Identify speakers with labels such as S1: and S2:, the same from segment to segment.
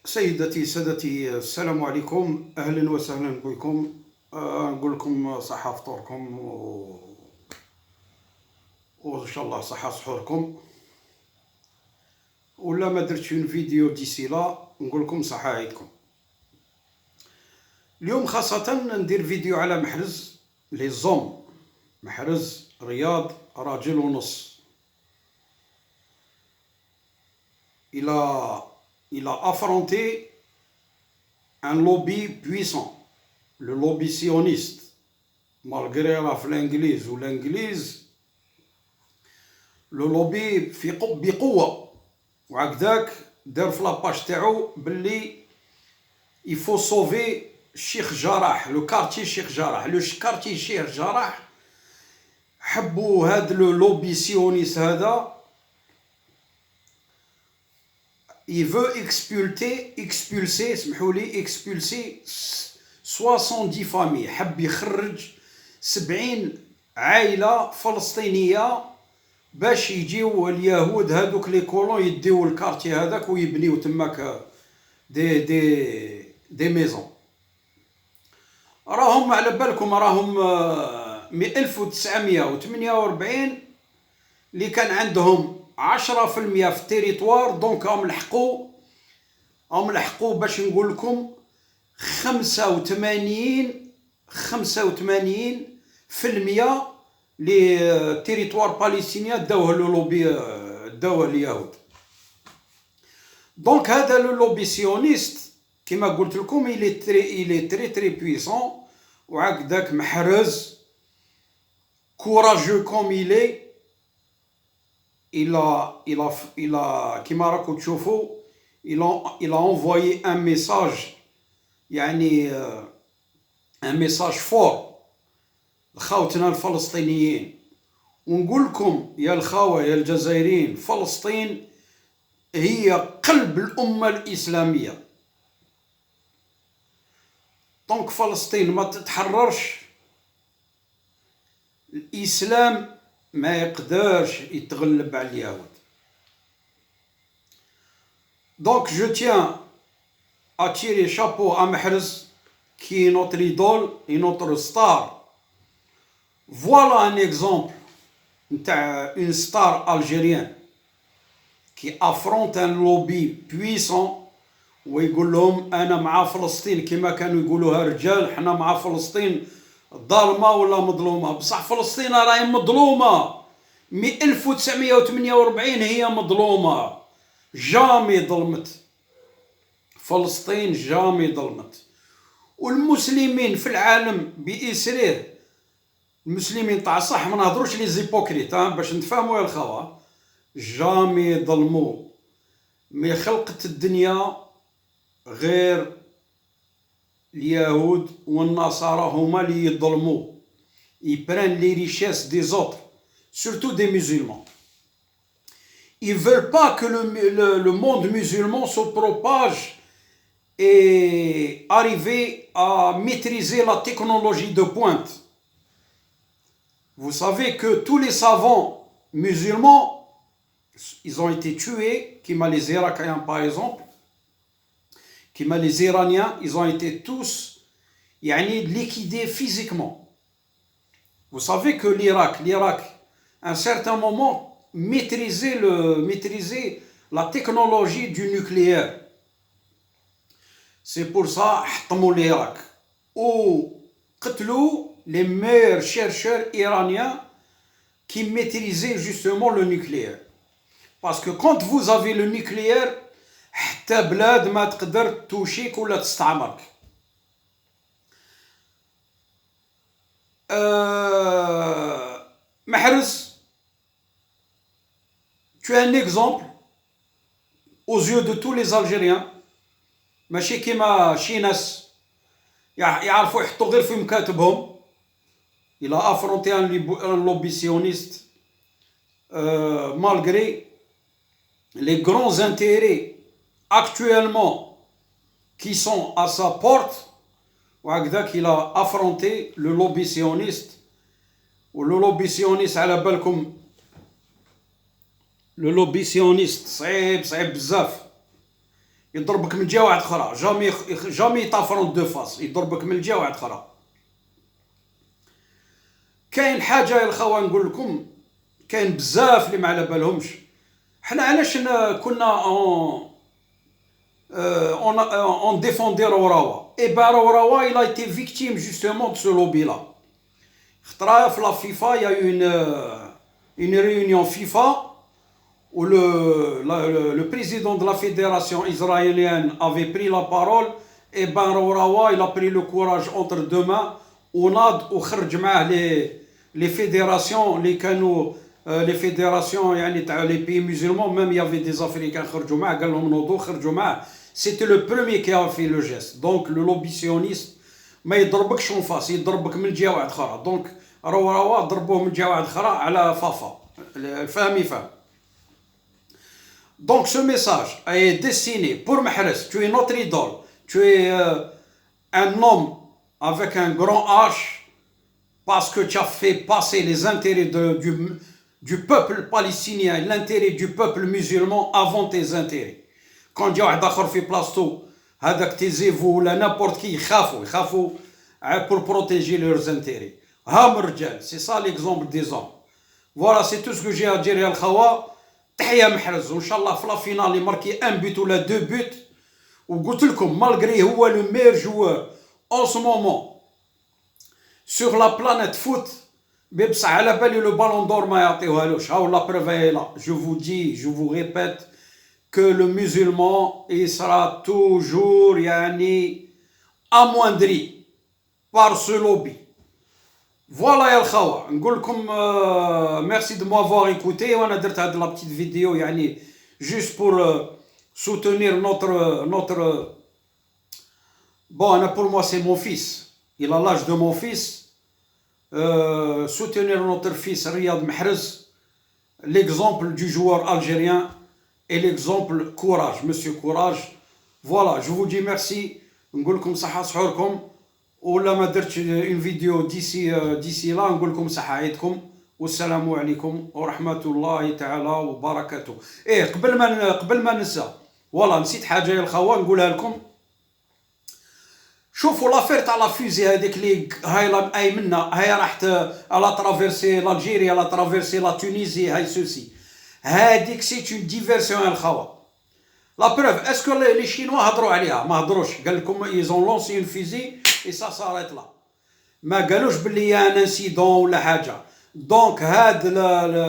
S1: سيدتي سادتي، السلام عليكم، اهلا وسهلا بكم. نقول لكم صحة فطوركم وان شاء الله صحة سحوركم. ولا ما درتش اون فيديو ديسي لا نقول لكم صحة عيدكم. اليوم خاصة ندير فيديو على محرز لي زوم، محرز رياض راجل ونص. Il a affronté un lobby puissant, le lobby sioniste, malgré la l'anglaise ou l'anglaise, le lobby بقوة. وهكذاك دار في لاباج تاعو باللي il faut sauver Cheikh Jarrah, le quartier Cheikh Jarrah. Le quartier Cheikh Jarrah حبوا هاد لو لوبي سيونيست هذا. Il veut expulser اسمحوا لي expulser 70 familles. حب يخرج 70 عائلة فلسطينية باش يجيو اليهود هذوك لي كولون يديو الكارتي هذاك ويبنيو تماك دي ميزون. راهم على بالكم راهم 1948 اللي كان عندهم 10% في التيريتوار، دونك هم لحقوا باش نقول لكم 85% لي تيريتوار باليستينيان داوه لو لوبي، داوه اليهود. دونك هذا لو لوبي سيونيست كما قلت لكم il est très puissant. وهكذاك محرز courageux comme il est. Il a كما راكم تشوفوا il a envoyé un message يعني un message fort لخاوتنا الفلسطينيين. ونقول لكم يا الخاوة يا الجزائريين، فلسطين هي قلب الأمة الإسلامية. دونك فلسطين ما تتحررش، الإسلام ما يقدرش يتغلب على اليهود. Donc je tiens à tirer chapeau à Mahrez qui est notre idole et notre star. Voilà un exemple d'une star algérienne qui affronte un lobby puissant ويقول لهم أنا مع فلسطين كما كانوا يقولوها رجال، حنا مع فلسطين ظالمة ولا مظلومة. بصح فلسطين راهي مظلومة، 1948 هي مظلومة، جامي ظلمت فلسطين، جامي ظلمت. والمسلمين في العالم بإسره، المسلمين تاع صح ما نهضروش لي زيبوكريت باش نتفاهموا يا الخوا، جامي ظلموا. مي خلقت الدنيا غير اليهود والنصارى هما اللي يظلموا. Ils prennent les richesses des autres, surtout des musulmans. Ils ne veulent pas que le monde musulman se propage et arriver à maîtriser la technologie de pointe. Vous savez que tous les savants musulmans, ils ont été tués, comme les Irakiens par exemple, comme les Iraniens, ils ont été tous liquidés physiquement. Vous savez que l'Irak, à un certain moment, maîtrisait la technologie du nucléaire. C'est pour ça qu'ils l'Irak. Ou قتلوا les meilleurs chercheurs iraniens qui maîtrisaient justement le nucléaire. Parce que quand vous avez le nucléaire, حتى بلاد ما تقدر توشيك ولا تستعمرك. Mahrez, tu es un exemple aux yeux de tous les Algériens. ماشي كيما شي ناس يعرفوا يحطوا غير في مكاتبهم. Il a affronté un lobby sioniste malgré les grands intérêts actuellement qui sont à sa porte. وهكذاك il a affronté le lobby sioniste. le lobby sioniste على بالكم le lobby sioniste صعيب بزاف. يضربك من جهه واحده اخرى، جامي طافرون دو فاس، يضربك من جهه واحده اخرى. كاين حاجه يا الخوان نقول لكم، كاين بزاف اللي ما على بالهمش. حنا علاش كنا on défendait Raourawa. Et ben Raourawa, il a été victime justement de ce lobby-là. La FIFA, il y a eu une réunion FIFA où le président de la fédération israélienne avait pris la parole. Et ben Raourawa, il a pris le courage entre deux mains. وناض وخرج معاه les fédérations اللي كانوا les fédérations يعني تاع les pays musulmans, même il y avait des africains خرجوا معاه قال لهم نوضوا خرجوا معاه. C'était le premier qui a fait le geste. Donc le lobby sioniste ما يضربكش en face, يضربك من جهه واحده اخرى. Donc Raourawa ضربوه من جهه واحده اخرى على فافا. الفهم يفهم. Donc ce message est destiné pour Mahrez. Tu es notre idole. Tu es un homme avec un grand H, parce que tu as fait passer les intérêts du peuple palestinien, l'intérêt du peuple musulman avant tes intérêts. Quand il y a un autre في بلاصتو هذاك تيزيفو ولا n'importe qui يخافوا pour protéger leurs intérêts. هام الرجال, c'est ça l'exemple des hommes. Voilà, c'est tout ce que j'ai à dire يا الخوا. تحيا محرز وان شاء الله في لا فينال يماركي ان بوت ولا دو بوت. وقلت لكم مالغري هو لو مير جوور en ce moment sur la planète foot, بصح على بالي لو بالون دور ما يعطيوهالوش. هاو لا بروف هي لا. Je vous dis, je vous répète que le musulman il sera toujours يعني amoindri par ce lobby. Voilà يا الخوا, نقول لكم merci de m'avoir écouté. وانا درت هاد لا بتيت فيديو يعني juste pour soutenir notre bon, pour moi c'est mon fils, il a l'âge de mon fils. Soutenir notre fils Riyad Mahrez, l'exemple du joueur algérien et l'exemple courage, monsieur courage. Voilà, je vous dis merci. نقول لكم صحة سحوركم. ولا ما درتش une vidéo d'ici là, نقول لكم صحة عيدكم والسلام عليكم ورحمة الله تعالى وبركاته. ايه قبل ما ننسى، والله نسيت حاجة يا الخوان نقولها لكم. شوفوا لافير تاع لا فوزي هذيك اللي هاي منا هاي راحت على ترافيرسي لالجيريا، على ترافيرسي لا تونيزي، هاي سوسي هذيك سي اون ديفيرسيون يا الخوا. لا بروف اسكو لي شينوا هضروا عليها؟ ما هضروش. قال لكم ايزون لونسي اون فوزي اي سا صارت لا، ما قالوش باللي يا ان انسيدون ولا حاجه. دونك هاد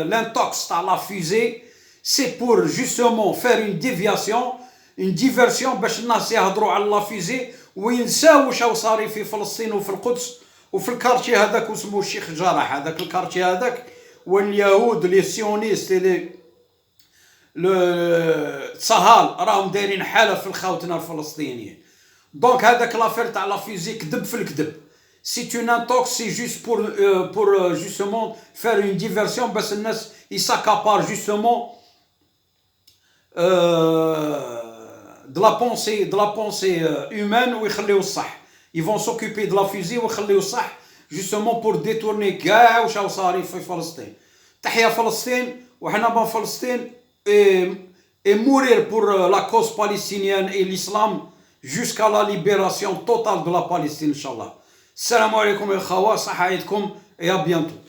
S1: لانتوكس تاع لا فوزي سي بور جوستومون فير اون ديفياسيون، اون ديفيرسيون باش الناس يهضروا على لا فوزي وينساو واش صاري في فلسطين وفي القدس وفي الكارتي هذاك واسمو الشيخ جراح. هذاك الكارتي هذاك واليهود لي سيونيست لي صهال راهم دايرين حاله في الخاوتنا الفلسطينيين. دونك هذاك لافير تاع لا فيزي كذب في الكذب. سي اون انتوكس سي جوست بور جوستومون فير اون ديفيرسيون باش الناس يساكابار جوستومون de la pensée humaine ويخليو الصح. Ils vont s'occuper de la fusée ويخليو الصح justement pour détourner كاع واش صاري في فلسطين. تحيا فلسطين وحنا با فلسطين et mourir pour la cause palestinienne et l'islam jusqu'à la libération totale de la Palestine inchallah. السلام عليكم يا خوا, صحة عيدكم et à bientôt.